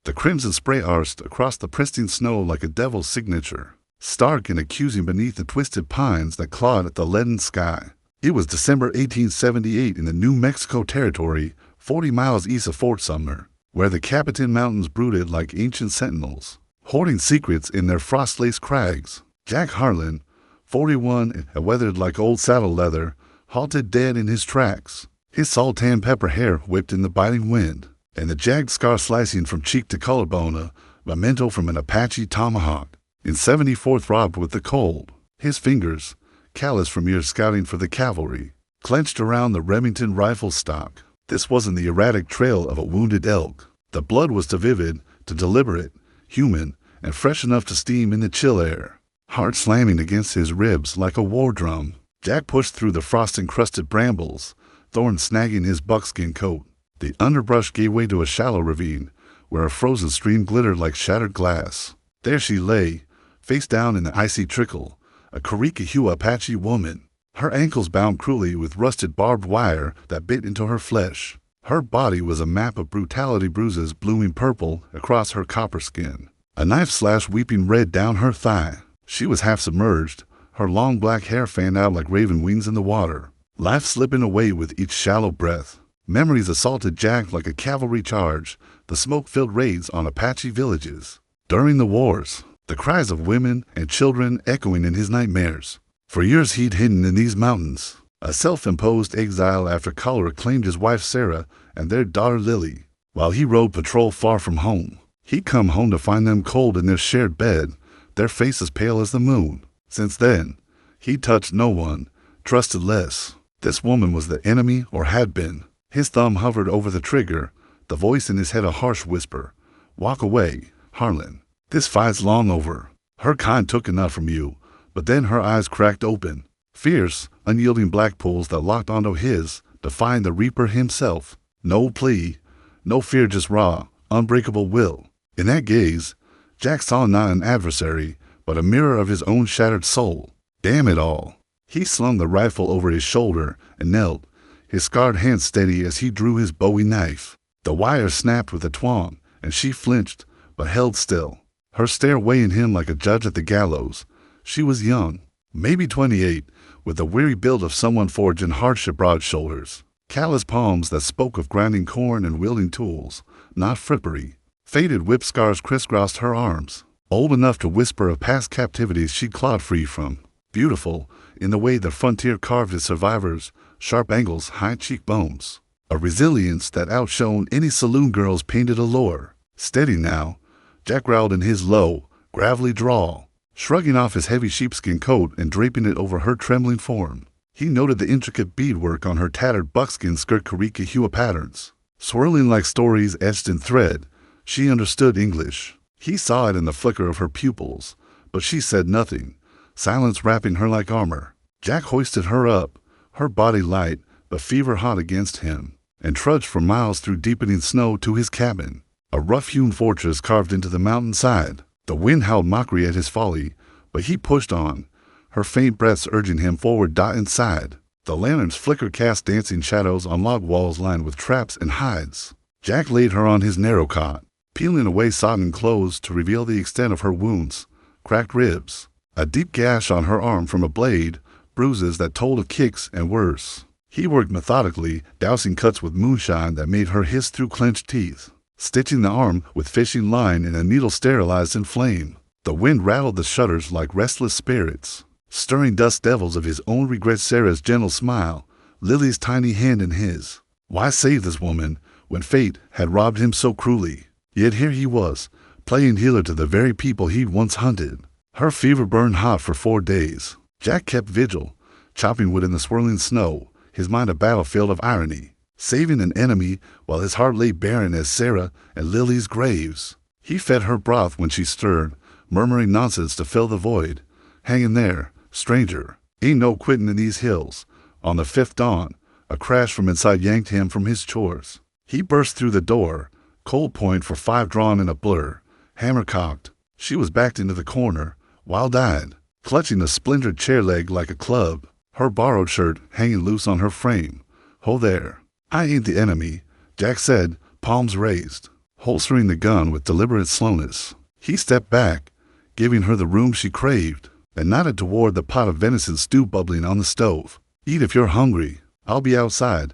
The crimson spray arced across the pristine snow like a devil's signature, stark and accusing beneath the twisted pines that clawed at the leaden sky. It was December 1878 in the New Mexico Territory, 40 miles east of Fort Sumner, where the Capitan Mountains brooded like ancient sentinels, hoarding secrets in their frost-laced crags. Jack Harlan, 41 and weathered like old saddle leather, halted dead in his tracks, his salt-tan pepper hair whipped in the biting wind, and the jagged scar slicing from cheek to collarbone, a memento from an Apache tomahawk. In 74th robbed with the cold, his fingers, calloused from years scouting for the cavalry, clenched around the Remington rifle stock. This wasn't the erratic trail of a wounded elk. The blood was too vivid, too deliberate, human, and fresh enough to steam in the chill air. Heart slamming against his ribs like a war drum, Jack pushed through the frost-encrusted brambles, thorns snagging his buckskin coat. The underbrush gave way to a shallow ravine, where a frozen stream glittered like shattered glass. There she lay, face down in the icy trickle, a Curricahua Apache woman, her ankles bound cruelly with rusted barbed wire that bit into her flesh. Her body was a map of brutality, bruises blooming purple across her copper skin, a knife slash weeping red down her thigh. She was half submerged, her long black hair fanned out like raven wings in the water, life slipping away with each shallow breath. Memories assaulted Jack like a cavalry charge, the smoke-filled raids on Apache villages. During the wars, the cries of women and children echoing in his nightmares. For years he'd hidden in these mountains, a self-imposed exile after cholera claimed his wife Sarah and their daughter Lily. While he rode patrol far from home, he'd come home to find them cold in their shared bed, their faces pale as the moon. Since then, he'd touched no one, trusted less. This woman was the enemy, or had been. His thumb hovered over the trigger, the voice in his head a harsh whisper. "Walk away, Harlan. This fight's long over. Her kind took enough from you." But then her eyes cracked open, fierce, unyielding black pools that locked onto his, defying the Reaper himself. No plea, no fear, just raw, unbreakable will. In that gaze, Jack saw not an adversary, but a mirror of his own shattered soul. Damn it all. He slung the rifle over his shoulder and knelt, his scarred hand steady as he drew his Bowie knife. The wire snapped with a twang, and she flinched, but held still, her stare weighing him like a judge at the gallows. She was young, maybe 28, with the weary build of someone forged in hardship, broad shoulders, callous palms that spoke of grinding corn and wielding tools, not frippery. Faded whip scars crisscrossed her arms, old enough to whisper of past captivities she'd clawed free from. Beautiful, in the way the frontier carved its survivors, sharp angles, high cheekbones, a resilience that outshone any saloon girl's painted allure. Steady now, Jack growled in his low, gravelly drawl, shrugging off his heavy sheepskin coat and draping it over her trembling form. He noted the intricate beadwork on her tattered buckskin skirt, Curricahua patterns, swirling like stories etched in thread. She understood English. He saw it in the flicker of her pupils, but she said nothing, silence wrapping her like armor. Jack hoisted her up, her body light but fever-hot against him, and trudged for miles through deepening snow to his cabin, a rough-hewn fortress carved into the mountainside. The wind howled mockery at his folly, but he pushed on, her faint breaths urging him forward. Inside, the lanterns flickered, cast dancing shadows on log walls lined with traps and hides. Jack laid her on his narrow cot, peeling away sodden clothes to reveal the extent of her wounds, cracked ribs, a deep gash on her arm from a blade, bruises that told of kicks and worse. He worked methodically, dousing cuts with moonshine that made her hiss through clenched teeth, stitching the arm with fishing line and a needle sterilized in flame. The wind rattled the shutters like restless spirits, stirring dust devils of his own regret. Sarah's gentle smile, Lily's tiny hand in his. Why save this woman when fate had robbed him so cruelly? Yet here he was, playing healer to the very people he'd once hunted. Her fever burned hot for 4 days. Jack kept vigil, chopping wood in the swirling snow, his mind a battlefield of irony, saving an enemy while his heart lay barren as Sarah and Lily's graves. He fed her broth when she stirred, murmuring nonsense to fill the void. "Hang in there, stranger. Ain't no quittin' in these hills." On the 5th dawn, a crash from inside yanked him from his chores. He burst through the door, cold point for 5 drawn in a blur, hammer cocked. She was backed into the corner, wild-eyed, clutching a splintered chair leg like a club, her borrowed shirt hanging loose on her frame. "Ho there. I ain't the enemy," Jack said, palms raised. holstering the gun with deliberate slowness. He stepped back, giving her the room she craved, and nodded toward the pot of venison stew bubbling on the stove. "Eat if you're hungry. I'll be outside."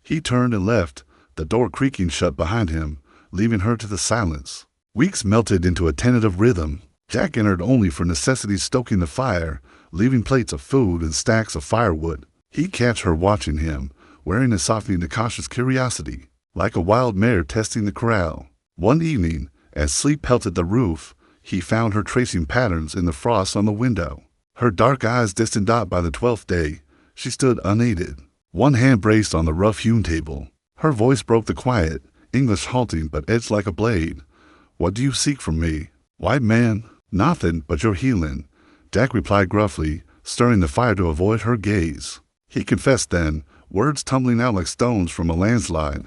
He turned and left, the door creaking shut behind him, leaving her to the silence. Weeks melted into a tentative rhythm. Jack entered only for necessities stoking the fire, leaving plates of food and stacks of firewood. He'd catch her watching him, wearing a softly cautious curiosity, like a wild mare testing the corral. One evening, as sleep pelted the roof, he found her tracing patterns in the frost on the window. Her dark eyes distant dot by the 12th day, she stood unaided, one hand braced on the rough-hewn table. Her voice broke the quiet, English halting but edged like a blade. "What do you seek from me, white man?" "Nothing but your healing," Jack replied gruffly, stirring the fire to avoid her gaze. He confessed then, words tumbling out like stones from a landslide.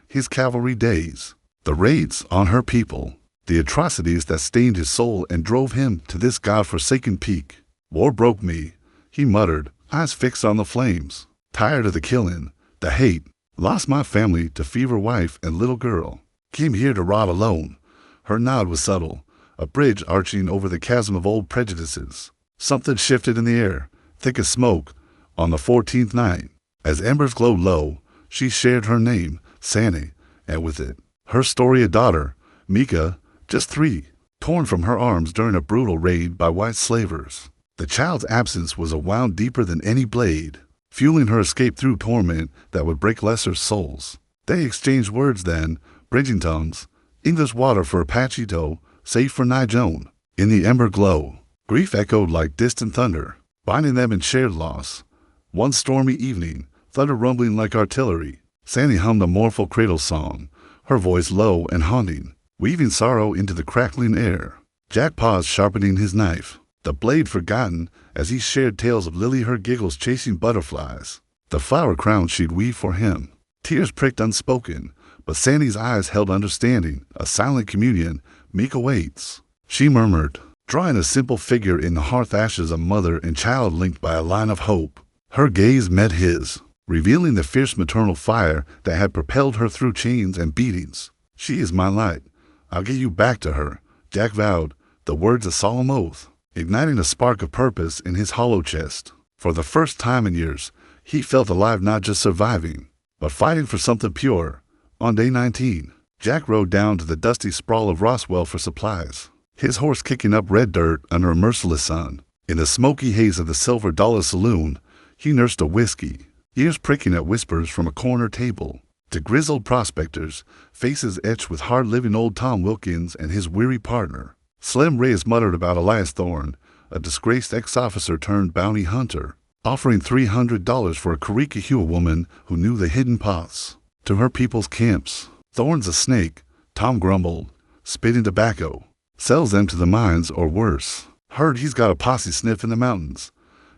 His cavalry days, the raids on her people, the atrocities that stained his soul and drove him to this god-forsaken peak. "War broke me," he muttered, eyes fixed on the flames. "Tired of the killing, the hate. Lost my family to fever wife and little girl. Came here to rot alone." Her nod was subtle, a bridge arching over the chasm of old prejudices. Something shifted in the air, thick as smoke, on the 14th night. As embers glowed low, she shared her name, Sandy, and with it, her story a daughter, Mika, just 3, torn from her arms during a brutal raid by white slavers. The child's absence was a wound deeper than any blade, fueling her escape through torment that would break lesser souls. They exchanged words then, bridging tongues, English water for Apache dough, safe for Joan. In the ember glow, grief echoed like distant thunder, binding them in shared loss. One stormy evening, thunder rumbling like artillery, Sandy hummed a mournful cradle song, her voice low and haunting, weaving sorrow into the crackling air. Jack paused, sharpening his knife, the blade forgotten as he shared tales of Lily, her giggles chasing butterflies, the flower crown she'd weave for him. Tears pricked unspoken, but Sandy's eyes held understanding, a silent communion. "Mika waits," she murmured, drawing a simple figure in the hearth ashes, a mother and child linked by a line of hope. Her gaze met his, revealing the fierce maternal fire that had propelled her through chains and beatings. "She is my light. I'll get you back to her," Jack vowed, the words a solemn oath, igniting a spark of purpose in his hollow chest. For the first time in years, he felt alive, not just surviving, but fighting for something pure. On day 19, Jack rode down to the dusty sprawl of Roswell for supplies, his horse kicking up red dirt under a merciless sun. In the smoky haze of the Silver Dollar Saloon, he nursed a whiskey, ears pricking at whispers from a corner table. To grizzled prospectors, faces etched with hard-living old Tom Wilkins and his weary partner. Slim Reyes muttered about Elias Thorne, a disgraced ex-officer turned bounty hunter, offering $300 for a Karikahua woman who knew the hidden paths to her people's camps. "Thorne's a snake," Tom grumbled, spitting tobacco. "Sells them to the mines or worse. Heard he's got a posse sniff in the mountains."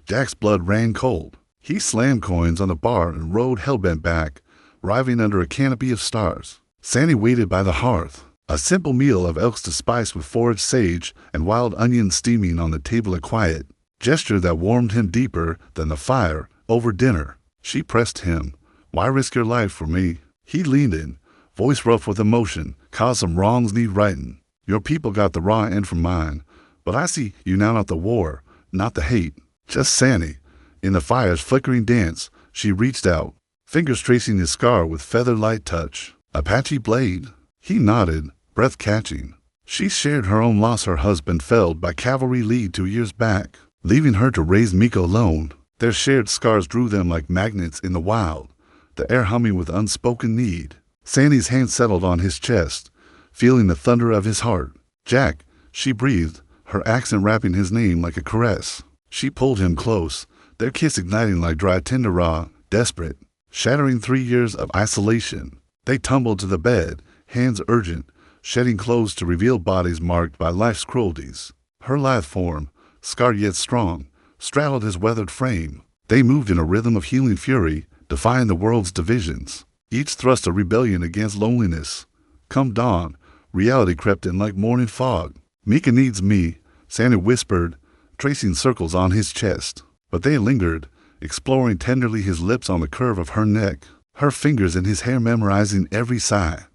Jack's blood ran cold. He slammed coins on the bar and rode hellbent back, writhing under a canopy of stars. Sandy waited by the hearth, a simple meal of elks to spice with foraged sage and wild onions steaming on the table, a quiet gesture that warmed him deeper than the fire over dinner. She pressed him. "Why risk your life for me?" He leaned in, voice rough with emotion, "'Cause some wrongs need righting. Your people got the raw end from mine, but I see you now, not the war, not the hate, just Sandy." In the fire's flickering dance, she reached out, fingers tracing his scar with feather-light touch. "Apache blade?" He nodded, breath catching. She shared her own loss, her husband felled by cavalry lead 2 years back, leaving her to raise Mika alone. Their shared scars drew them like magnets in the wild, the air humming with unspoken need. Sandy's hand settled on his chest, feeling the thunder of his heart. "Jack," she breathed, her accent wrapping his name like a caress. She pulled him close, their kiss igniting like dry tinder, raw, desperate, shattering 3 years of isolation. They tumbled to the bed, hands urgent, shedding clothes to reveal bodies marked by life's cruelties. Her lithe form, scarred yet strong, straddled his weathered frame. They moved in a rhythm of healing fury, defying the world's divisions, each thrust a rebellion against loneliness. Come dawn, reality crept in like morning fog. "Mika needs me," Sandy whispered, tracing circles on his chest. But they lingered, exploring tenderly his lips on the curve of her neck, her fingers in his hair memorizing every sigh.